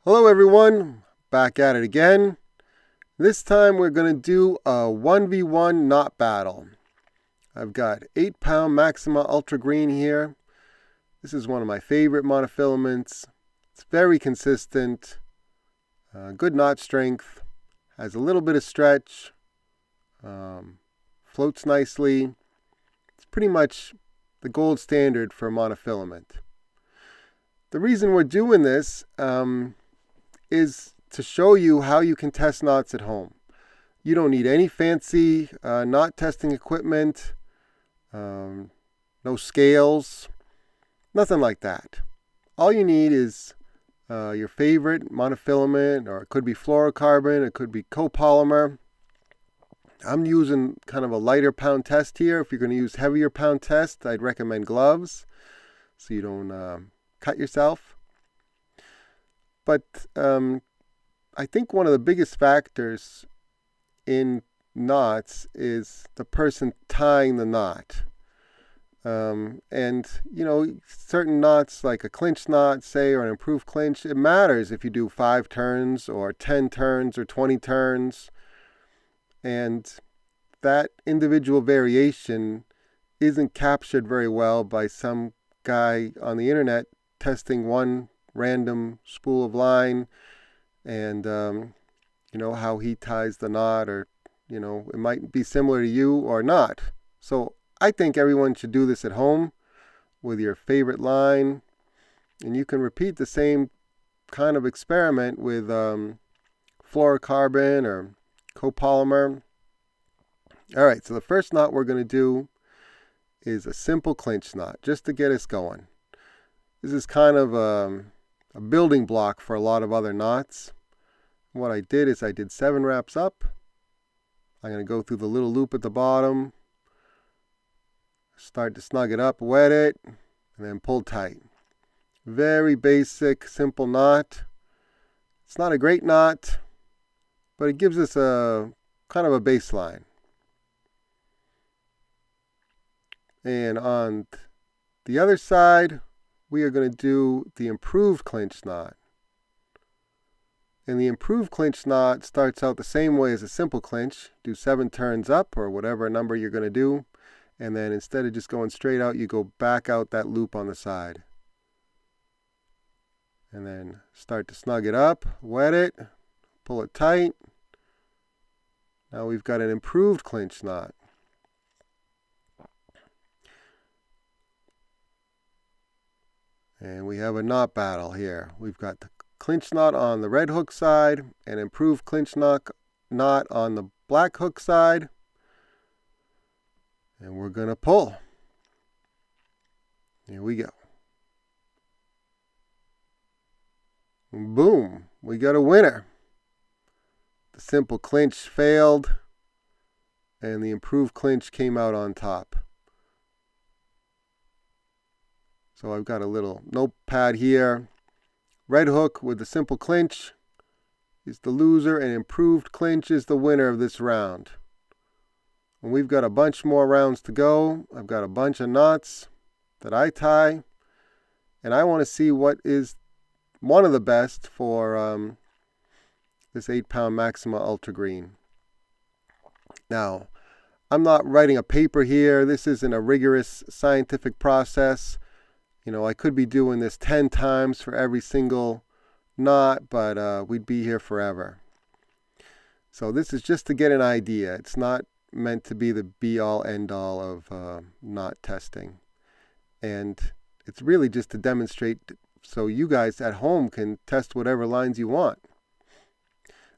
Hello everyone, back at it again. This time we're going to do a 1v1 knot battle. I've got 8-pound Maxima Ultra Green here. This is one of my favorite monofilaments. It's very consistent, good knot strength, has a little bit of stretch, floats nicely. It's pretty much the gold standard for a monofilament. The reason we're doing this is to show you how you can test knots at home. You don't need any fancy knot testing equipment, no scales, nothing like that. All you need is your favorite monofilament, or it could be fluorocarbon, it could be copolymer. I'm using kind of a lighter pound test here. If you're going to use heavier pound test, I'd recommend gloves so you don't cut yourself. But I think one of the biggest factors in knots is the person tying the knot. And, certain knots like a clinch knot, say, or an improved clinch, it matters if you do 5 turns or 10 turns or 20 turns. And that individual variation isn't captured very well by some guy on the internet testing one random spool of line and how he ties the knot, or it might be similar to you or not. So I think everyone should do this at home with your favorite line, and you can repeat the same kind of experiment with fluorocarbon or copolymer. All right, so the first knot we're going to do is a simple clinch knot, just to get us going. This is kind of a building block for a lot of other knots. What I did is I did 7 wraps up. I'm going to go through the little loop at the bottom, start to snug it up, wet it, and then pull tight. Very basic, simple knot. It's not a great knot, but it gives us a kind of a baseline. And on the other side, we are going to do the improved clinch knot. And the improved clinch knot starts out the same way as a simple clinch. Do 7 turns up, or whatever number you're going to do. And then instead of just going straight out, you go back out that loop on the side. And then start to snug it up, wet it, pull it tight. Now we've got an improved clinch knot. And we have a knot battle here. We've got the clinch knot on the red hook side and improved clinch knot on the black hook side. And we're going to pull. Here we go. Boom. We got a winner. The simple clinch failed, and the improved clinch came out on top. So I've got a little notepad here. Red hook with the simple clinch is the loser, and improved clinch is the winner of this round. And we've got a bunch more rounds to go. I've got a bunch of knots that I tie, and I want to see what is one of the best for this 8-pound Maxima Ultra Green. Now, I'm not writing a paper here. This isn't a rigorous scientific process. I could be doing this 10 times for every single knot, but we'd be here forever. So this is just to get an idea. It's not meant to be the be-all, end-all of knot testing. And it's really just to demonstrate so you guys at home can test whatever lines you want.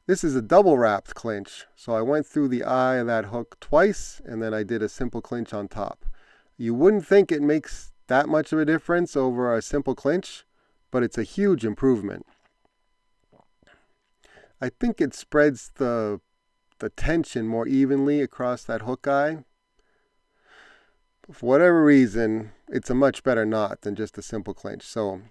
This is a double wrapped clinch. So I went through the eye of that hook twice, and then I did a simple clinch on top. You wouldn't think it makes that much of a difference over a simple clinch, but it's a huge improvement. I think it spreads the tension more evenly across that hook eye. For whatever reason, it's a much better knot than just a simple clinch. So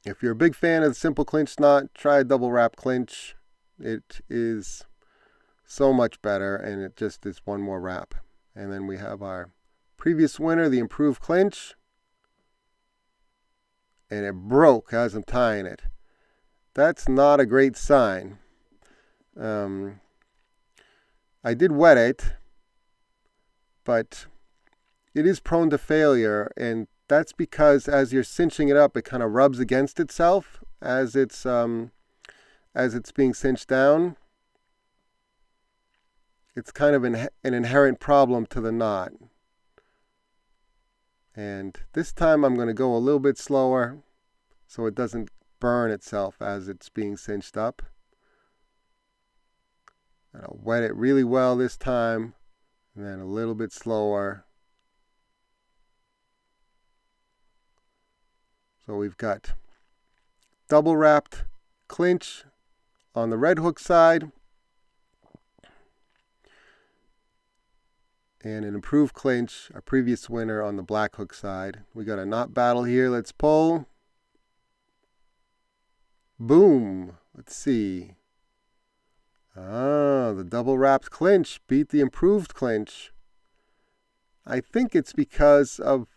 if you're a big fan of the simple clinch knot, try a double wrap clinch. It is so much better, and it just is one more wrap. And then we have our previous winner, the improved clinch, and it broke as I'm tying it. that's not a great sign. I did wet it, but it is prone to failure, and that's because as you're cinching it up, it kind of rubs against itself as it's being cinched down. It's kind of an inherent problem to the knot. And this time I'm going to go a little bit slower so it doesn't burn itself as it's being cinched up. And I'll wet it really well this time, and then a little bit slower. So we've got double wrapped clinch on the red hook side and an improved clinch, our previous winner, on the black hook side. We got a knot battle here. Let's pull. Boom. Let's see. The double wrapped clinch beat the improved clinch. I think it's because of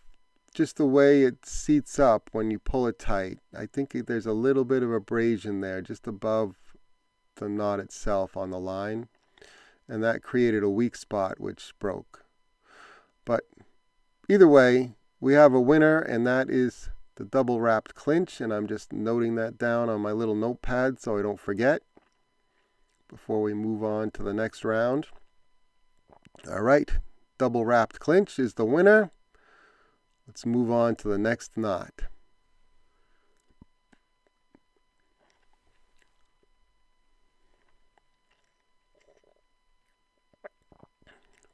just the way it seats up when you pull it tight. I think there's a little bit of abrasion there just above the knot itself on the line, and that created a weak spot which broke. But either way, we have a winner, and that is the double wrapped clinch, and I'm just noting that down on my little notepad so I don't forget before we move on to the next round. All right, double wrapped clinch is the winner. Let's move on to the next knot.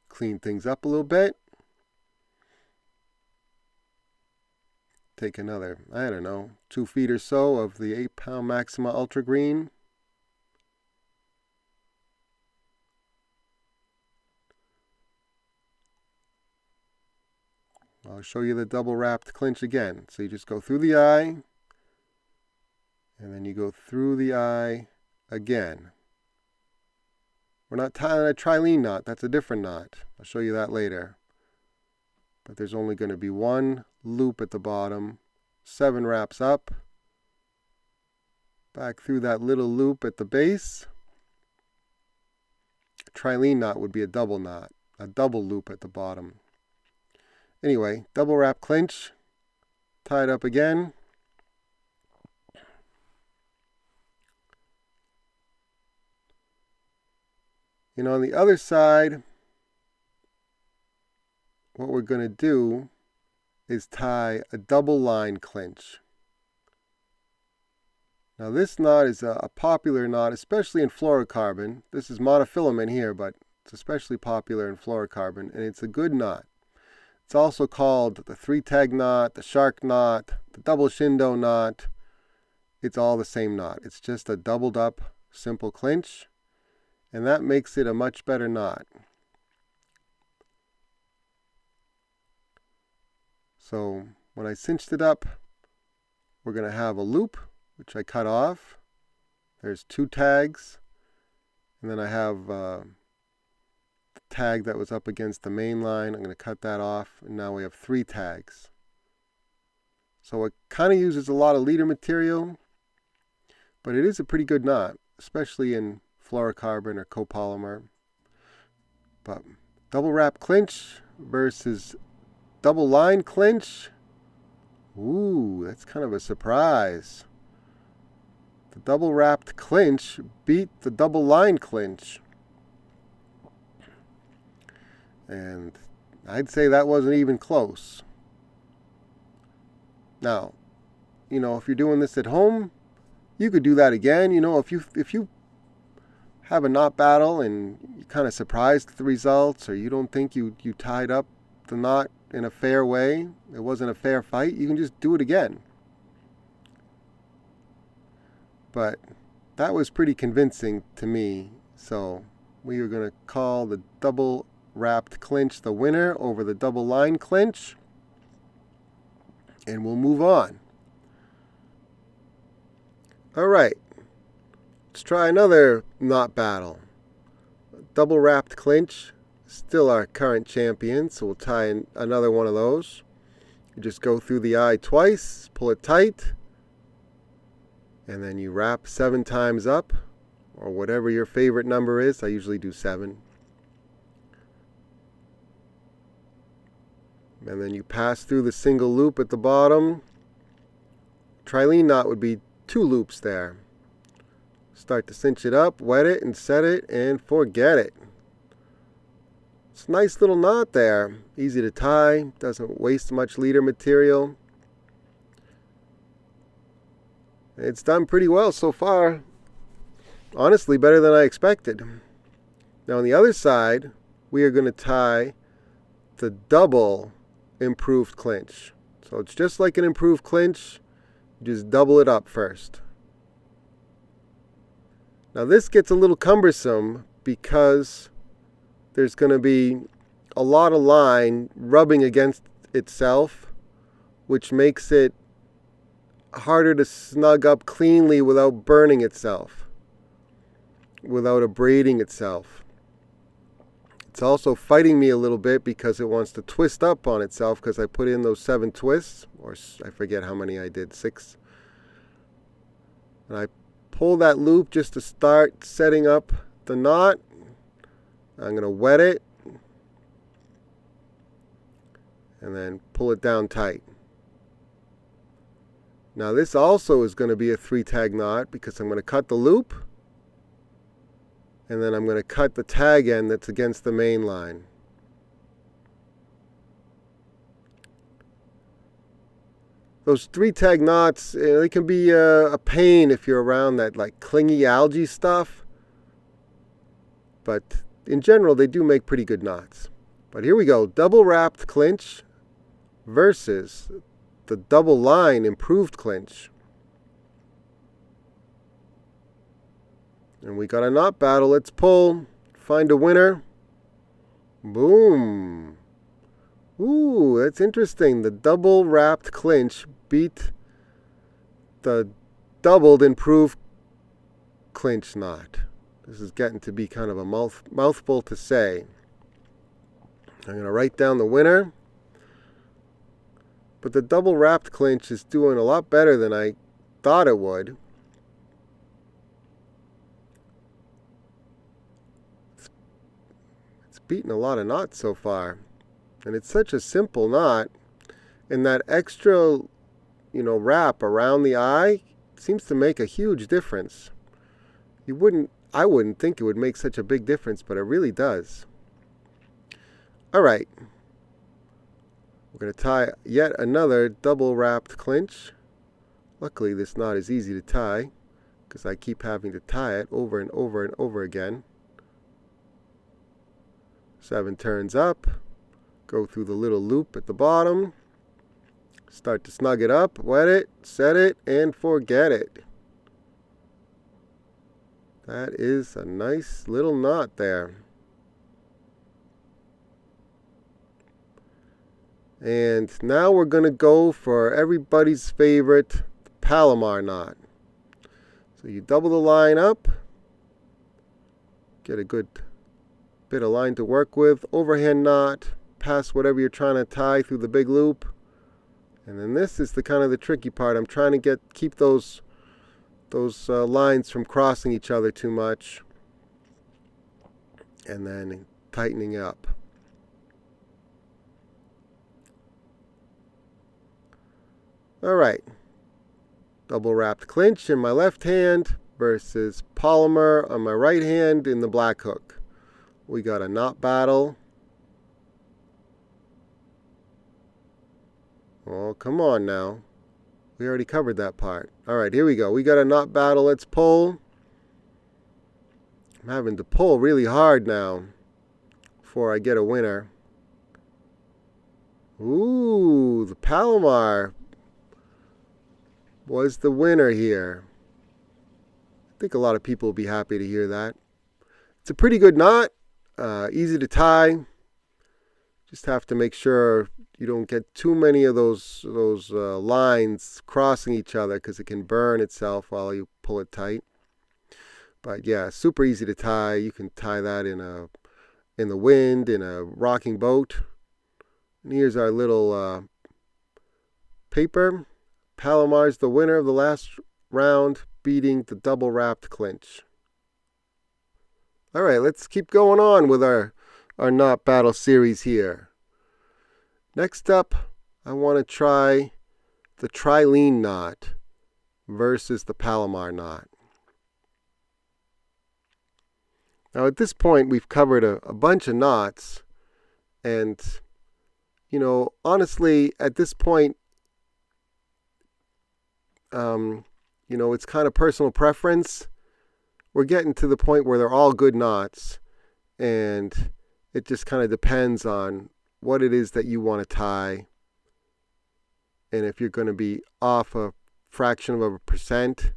Clean things up a little bit. Take another, I don't know, 2 feet or so of the 8-pound Maxima Ultra Green. I'll show you the double wrapped clinch again. So you just go through the eye, and then you go through the eye again. We're not tying a trilene knot, that's a different knot. I'll show you that later. But there's only going to be one loop at the bottom. 7 wraps up. Back through that little loop at the base. A trilene knot would be a double knot, a double loop at the bottom. Anyway, double wrap clinch, tied up again. And on the other side, what we're going to do is tie a double line clinch. Now this knot is a popular knot, especially in fluorocarbon. This is monofilament here, but it's especially popular in fluorocarbon, and it's a good knot. It's also called the 3-tag knot, the shark knot, the double shindo knot. It's all the same knot. It's just a doubled up simple clinch, and that makes it a much better knot. So when I cinched it up, we're going to have a loop, which I cut off. There's 2 tags, and then I have the tag that was up against the main line. I'm going to cut that off, and now we have 3 tags. So it kind of uses a lot of leader material, but it is a pretty good knot, especially in fluorocarbon or copolymer. But double wrap clinch versus double line clinch. Ooh, that's kind of a surprise. The double wrapped clinch beat the double line clinch. And I'd say that wasn't even close. Now, if you're doing this at home, you could do that again. If you have a knot battle and you're kind of surprised at the results, or you don't think you tied up the knot in a fair way, it wasn't a fair fight, you can just do it again. But that was pretty convincing to me, so we are going to call the double wrapped clinch the winner over the double line clinch, and we'll move on. Alright, let's try another knot battle. Double wrapped clinch, still our current champion, so we'll tie in another one of those. You just go through the eye twice, pull it tight, And then you wrap 7 times up, or whatever your favorite number is. I usually do 7. And then you pass through the single loop at the bottom. Trilene knot would be 2 loops there. Start to cinch it up, wet it, and set it, and forget it. It's a nice little knot there. Easy to tie, doesn't waste much leader material. It's done pretty well so far. Honestly, better than I expected. Now on the other side, we are going to tie the double improved clinch. So it's just like an improved clinch, just double it up first. Now this gets a little cumbersome because there's going to be a lot of line rubbing against itself, which makes it harder to snug up cleanly without burning itself, without abrading itself. It's also fighting me a little bit because it wants to twist up on itself because I put in those 7 twists, or I forget how many I did, 6. And I pull that loop just to start setting up the knot. I'm going to wet it and then pull it down tight. Now this also is going to be a 3-tag knot because I'm going to cut the loop and then I'm going to cut the tag end that's against the main line. Those 3-tag knots, they can be a pain if you're around that like clingy algae stuff, but in general they do make pretty good knots. But here we go, double wrapped clinch versus the double line improved clinch. And we got a knot battle. Let's pull, find a winner. Boom. Ooh, that's interesting. The double wrapped clinch beat the doubled improved clinch knot. This is getting to be kind of a mouthful to say. I'm going to write down the winner. But the double wrapped clinch is doing a lot better than I thought it would. It's beaten a lot of knots so far. And it's such a simple knot. And that extra, wrap around the eye seems to make a huge difference. I wouldn't think it would make such a big difference, but it really does. All right. We're going to tie yet another double wrapped clinch. Luckily, this knot is easy to tie because I keep having to tie it over and over and over again. 7 turns up. Go through the little loop at the bottom. Start to snug it up, wet it, set it, and forget it. That is a nice little knot there. And now we're going to go for everybody's favorite Palomar knot. So you double the line up, get a good bit of line to work with, overhand knot, pass whatever you're trying to tie through the big loop. And then this is the kind of the tricky part. I'm trying to keep those lines from crossing each other too much, and then tightening up. All right, double wrapped clinch in my left hand versus polymer on my right hand in the black hook. We got a knot battle. Oh, come on now. We already covered that part. All right, here we go. We got a knot battle. Let's pull. I'm having to pull really hard now before I get a winner. Ooh, the Palomar was the winner here. I think a lot of people will be happy to hear that. It's a pretty good knot, easy to tie. Just have to make sure you don't get too many of those lines crossing each other because it can burn itself while you pull it tight. But yeah, super easy to tie. You can tie that in the wind, in a rocking boat. And here's our little paper. Palomar's the winner of the last round. beating the double wrapped clinch. All right, let's keep going on with our knot battle series here. Next up, I want to try the trilene knot versus the Palomar knot. Now at this point, we've covered a bunch of knots, and honestly, at this point, it's kind of personal preference. We're getting to the point where they're all good knots, and it just kind of depends on what it is that you want to tie, and if you're going to be off a fraction of a percent,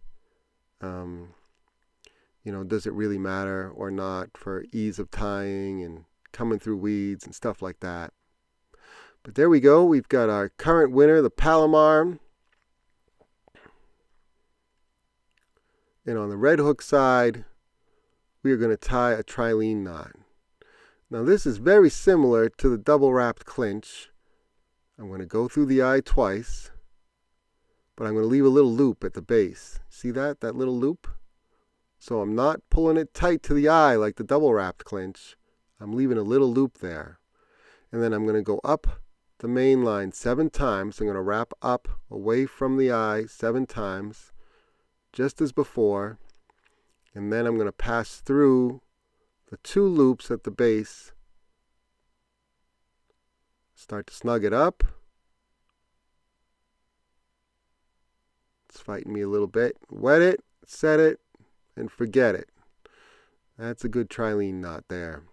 does it really matter or not for ease of tying and coming through weeds and stuff like that. But there we go. We've got our current winner, the Palomar. And on the red hook side, we are going to tie a trilene knot. Now this is very similar to the double wrapped clinch. I'm going to go through the eye twice, but I'm going to leave a little loop at the base. See that little loop? So I'm not pulling it tight to the eye like the double wrapped clinch. I'm leaving a little loop there. And then I'm going to go up the main line 7 times. I'm going to wrap up away from the eye 7 times, just as before. And then I'm going to pass through the 2 loops at the base. Start to snug it up. It's fighting me a little bit. Wet it, set it, and forget it. That's a good trilene knot there.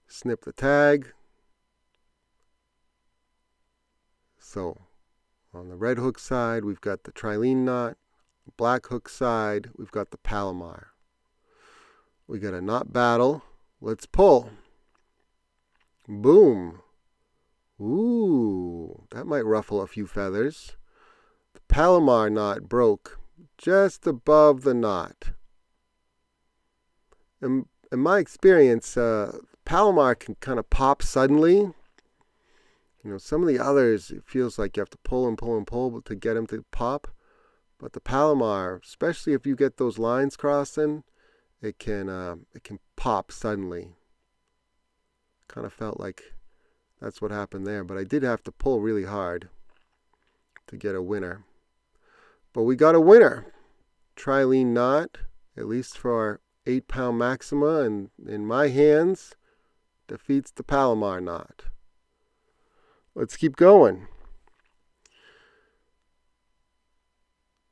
Snip the tag. So on the red hook side, we've got the trilene knot. Black hook side, we've got the Palomar. We got a knot battle. Let's pull. Boom. Ooh, that might ruffle a few feathers. The Palomar knot broke just above the knot. In my experience, Palomar can kind of pop suddenly. Some of the others, it feels like you have to pull and pull and pull to get them to pop. But the Palomar, especially if you get those lines crossing, it can pop suddenly. Kind of felt like that's what happened there. But I did have to pull really hard to get a winner. But we got a winner. Trilene knot, at least for our 8-pound maxima, and in my hands, defeats the Palomar knot. Let's keep going.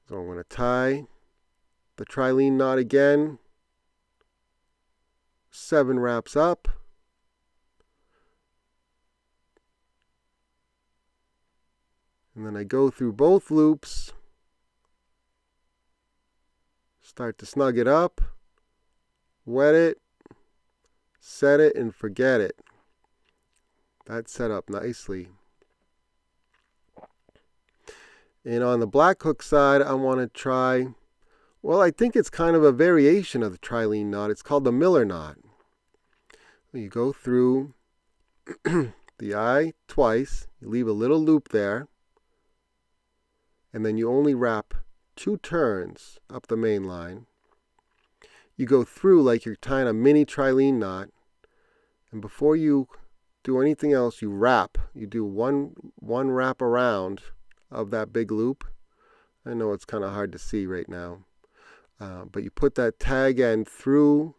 So I'm going to tie the trilene knot again. 7 wraps up. And then I go through both loops. Start to snug it up. Wet it. Set it and forget it. That's set up nicely. And on the black hook side, I want to try, I think it's kind of a variation of the trilene knot. It's called the Miller knot. You go through the eye twice, you leave a little loop there, and then you only wrap 2 turns up the main line. You go through like you're tying a mini trilene knot, and before you do anything else, you wrap. You do one wrap around of that big loop. I know it's kind of hard to see right now, but you put that tag end through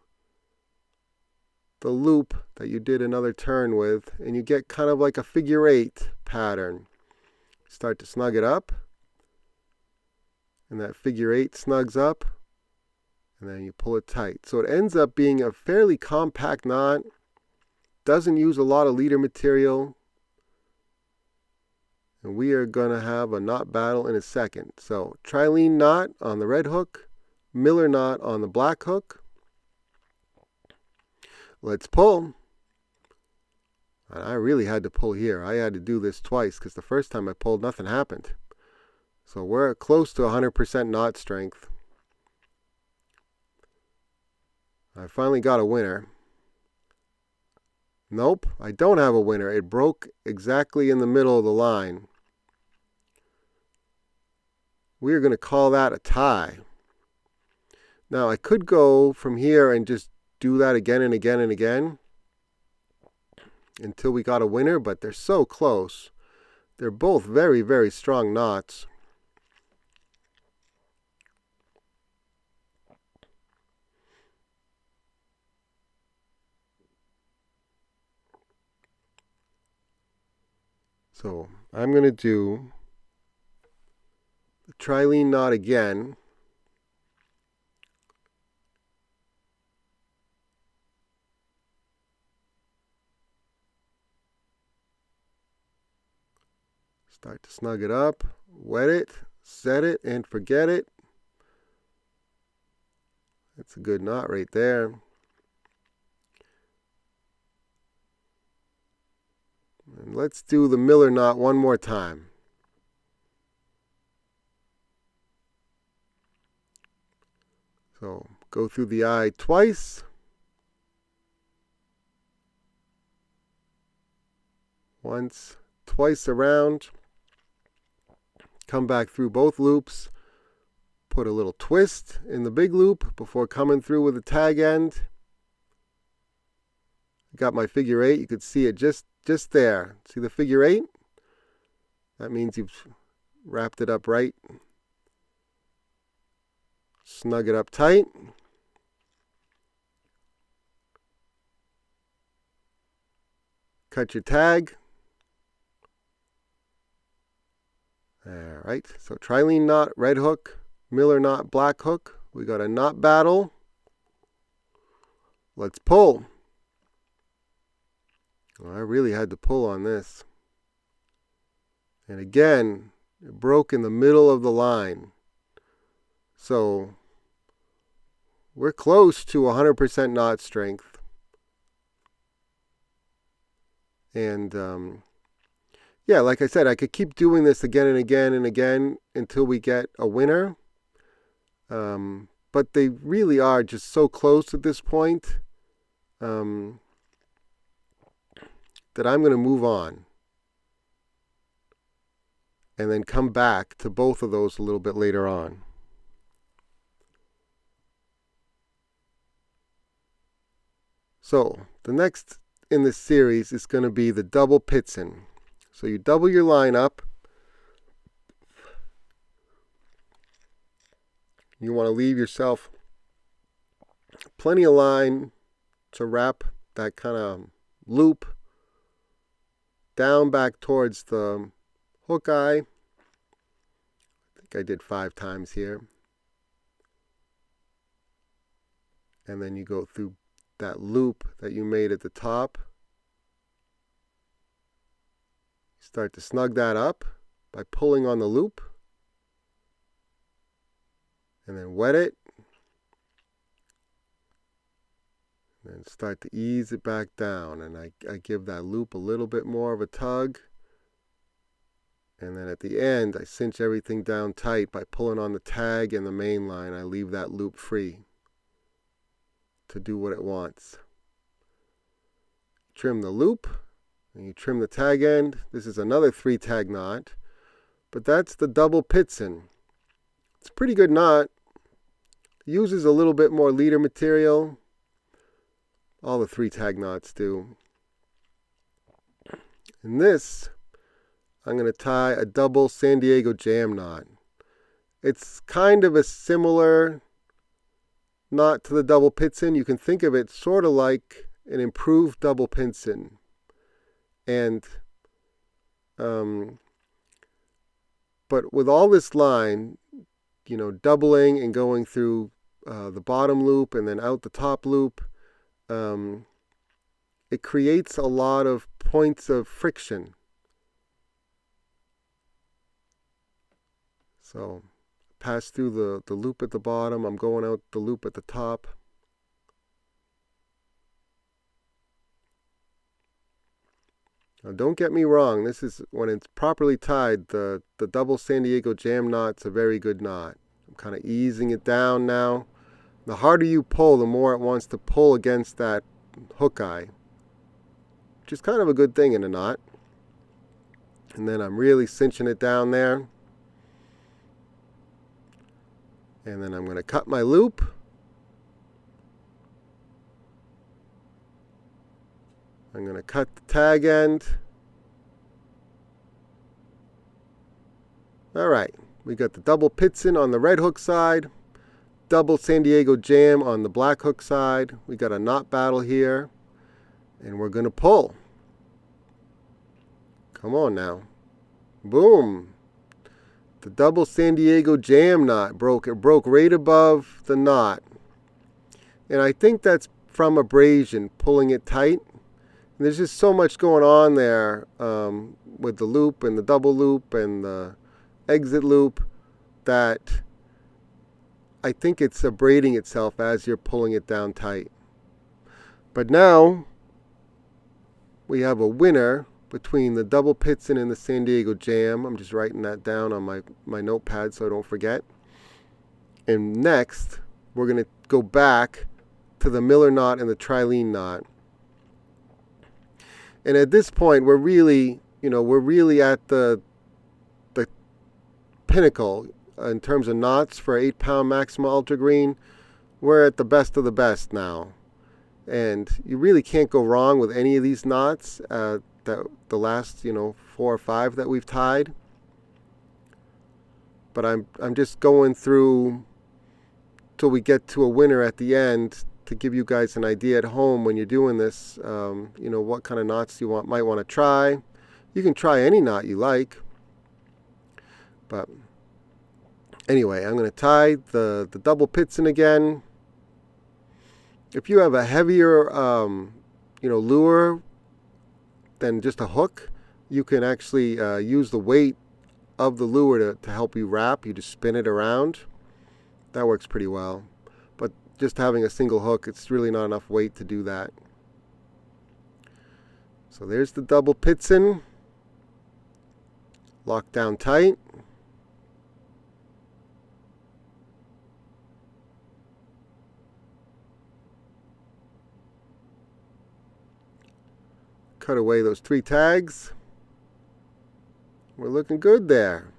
the loop that you did another turn with, and you get kind of like a figure 8 pattern. Start to snug it up, and that figure 8 snugs up, and then you pull it tight. So it ends up being a fairly compact knot. Doesn't use a lot of leader material. And we are going to have a knot battle in a second. So trilene knot on the red hook, Miller knot on the black hook. Let's pull. And I really had to pull here. I had to do this twice because the first time I pulled, nothing happened. So we're close to 100% knot strength. I finally got a winner. Nope, I don't have a winner. It broke exactly in the middle of the line. we're going to call that a tie. Now I could go from here and just do that again and again and again until we got a winner, but they're so close. They're both very, very strong knots. So I'm going to do the trilene knot again. Start to snug it up, wet it, set it, and forget it. That's a good knot right there. And let's do the Miller knot one more time. So go through the eye twice. Once, twice around. Come back through both loops. Put a little twist in the big loop before coming through with the tag end. Got my figure 8. You could see it just there. See the figure 8? That means you've wrapped it up right. Snug it up tight. Cut your tag. Alright, so trilene knot, red hook, Miller knot, black hook. We got a knot battle. Let's pull. Well, I really had to pull on this. And again, it broke in the middle of the line. So we're close to 100% knot strength. And yeah, like I said, I could keep doing this again and again and again until we get a winner. But they really are just so close at this point that I'm going to move on. And then come back to both of those a little bit later on. So the next in this series is going to be the double pitsin. So you double your line up. You want to leave yourself plenty of line to wrap that kind of loop down back towards the hook eye. I think I did 5 times here. And then you go through that loop that you made at the top. Start to snug that up by pulling on the loop. And then wet it. And then start to ease it back down. And I give that loop a little bit more of a tug. And then at the end, I cinch everything down tight by pulling on the tag and the main line. I leave that loop free to do what it wants. Trim the loop. And you trim the tag end. This is another 3 tag knot. But that's the double pitsin. It's a pretty good knot. Uses a little bit more leader material. All the 3 tag knots do. In this, I'm going to tie a double San Diego jam knot. It's kind of a similar knot to the double pitsin. You can think of it sort of like an improved double pitsin. And but with all this line, you know, doubling and going through the bottom loop and then out the top loop, it creates a lot of points of friction. So pass through the loop at the bottom. I'm going out the loop at the top. Now don't get me wrong, this is when it's properly tied, the double San Diego jam knot's a very good knot. I'm kind of easing it down now. The harder you pull, the more it wants to pull against that hook eye, which is kind of a good thing in a knot. And then I'm really cinching it down there. And then I'm going to cut my loop. I'm going to cut the tag end. Alright, we got the double Pitson on the red hook side, double San Diego jam on the black hook side. We got a knot battle here, and we're going to pull. Come on now. Boom. The double San Diego jam knot broke. It broke right above the knot. And I think that's from abrasion, pulling it tight. And there's just so much going on there with the loop and the double loop and the exit loop that I think it's abrading itself as you're pulling it down tight. But now we have a winner between the double Pitson and the San Diego jam. I'm just writing that down on my notepad so I don't forget. And next we're going to go back to the Miller knot and the trilene knot. And at this point we're really at the pinnacle in terms of knots for 8-pound Maxima Ultra Green. We're at the best of the best now, and you really can't go wrong with any of these knots. The last 4 or 5 that we've tied. But I'm just going through till we get to a winner at the end to give you guys an idea at home when you're doing this. What kind of knots you might want to try. You can try any knot you like. But anyway, I'm going to tie the double Pitson again. If you have a heavier lure than just a hook, you can actually use the weight of the lure to help you wrap. You just spin it around. That works pretty well. But just having a single hook, it's really not enough weight to do that. So there's the double Pitson. Locked down tight. Cut away those 3 tags. We're looking good there.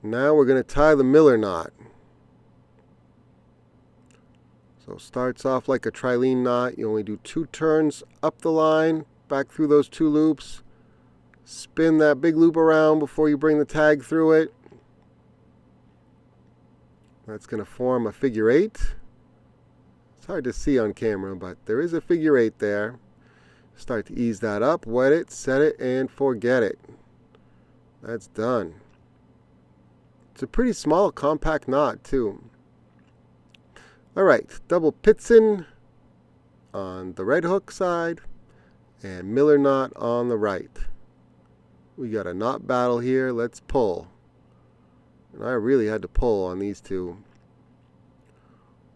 Now we're going to tie the Miller knot. So it starts off like a trilene knot. You only do 2 turns up the line, back through those 2 loops. Spin that big loop around before you bring the tag through it. That's going to form a figure 8. It's hard to see on camera, but there is a figure 8 there. Start to ease that up, wet it, set it, and forget it. That's done. It's a pretty small, compact knot, too. Alright, double Pitson on the red hook side and Miller knot on the right. We got a knot battle here. Let's pull. And I really had to pull on these 2.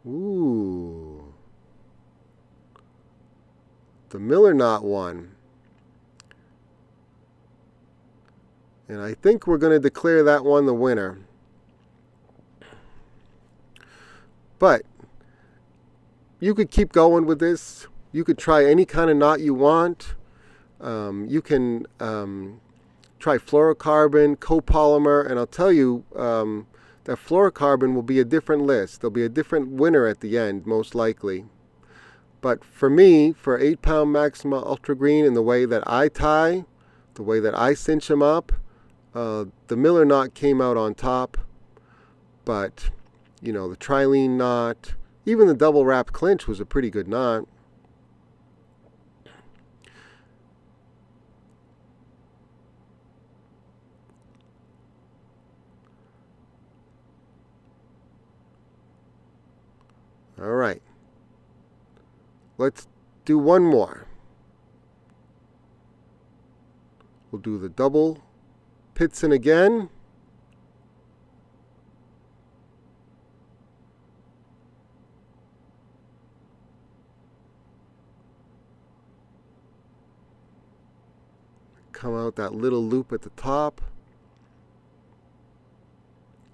Ooh. The Miller knot won. And I think we're going to declare that one the winner. But you could keep going with this. You could try any kind of knot you want. You can try fluorocarbon, copolymer, and I'll tell you that fluorocarbon will be a different list. There'll be a different winner at the end, most likely. But for me, for 8-pound Maxima Ultra Green and the way that I tie, the way that I cinch them up, the Miller knot came out on top. But, the trilene knot, even the double wrapped clinch was a pretty good knot. All right. Let's do one more. We'll do the double Pitson again. Come out that little loop at the top.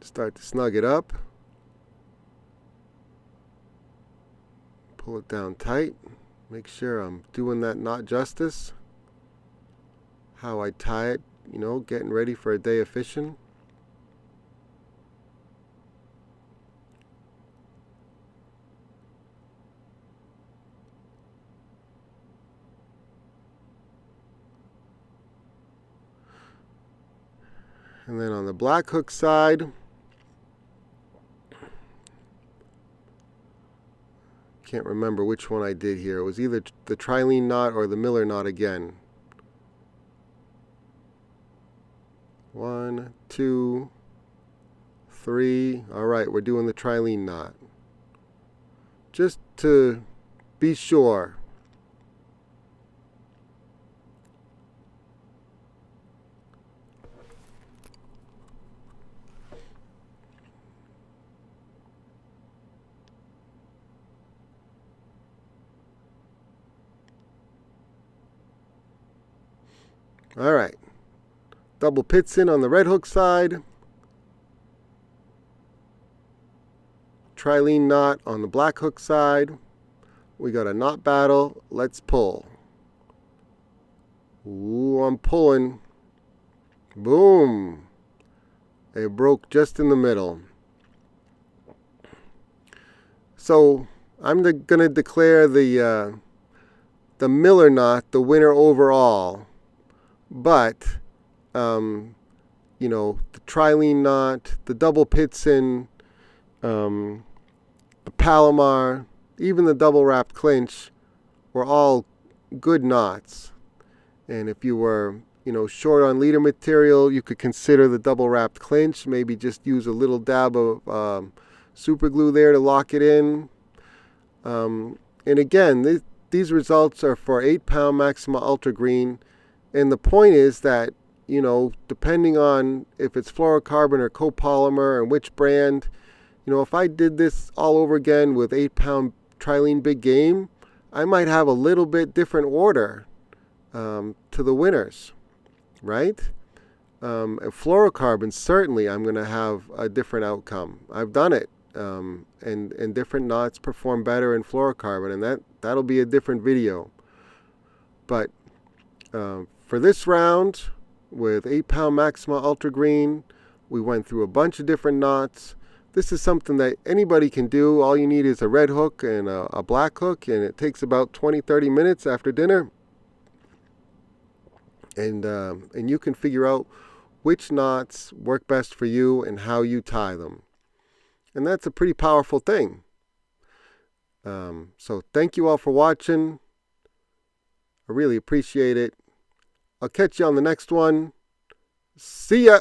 Start to snug it up. Pull it down tight. Make sure I'm doing that knot justice. How I tie it, you know, getting ready for a day of fishing. And then on the black hook side, can't remember which one I did here. It was either the trilene knot or the Miller knot again. 1, 2, 3. All right, we're doing the trilene knot. Just to be sure. All right. Double pitsin on the red hook side. Trilene knot on the black hook side. We got a knot battle. Let's pull. Ooh, I'm pulling. Boom. It broke just in the middle. So I'm going to declare the Miller knot the winner overall. But, you know, the trilene knot, the double pitsin, the Palomar, even the double wrapped clinch were all good knots. And if you were, you know, short on leader material, you could consider the double wrapped clinch. Maybe just use a little dab of super glue there to lock it in. And again, these results are for 8-pound Maxima Ultra Green. And the point is that, you know, depending on if it's fluorocarbon or copolymer and which brand, you know, if I did this all over again with 8-pound trilene big game, I might have a little bit different order to the winners, right? And fluorocarbon, certainly I'm going to have a different outcome. I've done it, and different knots perform better in fluorocarbon, and that'll be a different video. But for this round, with 8-pound Maxima Ultra Green, we went through a bunch of different knots. This is something that anybody can do. All you need is a red hook and a black hook, and it takes about 20-30 minutes after dinner. And you can figure out which knots work best for you and how you tie them. And that's a pretty powerful thing. So thank you all for watching. I really appreciate it. I'll catch you on the next one. See ya!